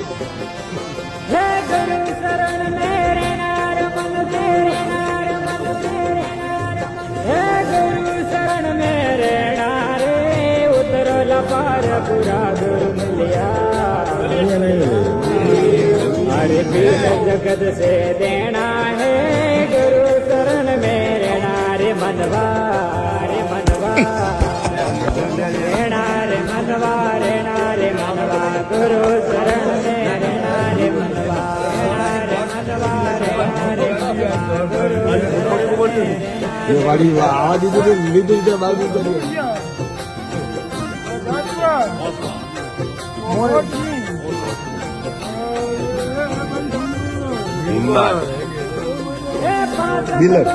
हे गुरु शरण मेरे नार मन तेरे नार मन तेरे नार हे गुरु शरण मेरे नारे उतरो लपार पूरा गुरु मिलिया अरे पीर जगत से देना है गुरु शरण मेरे नारे मनवा रे मनवा रे मनवा रे नारे मनवा गुरु शरण मेरे नारे मनवा रे मनवा रे नारे मनवा गुरु ये वाली आवाज इधर लीडर के बाल में करिए बिलर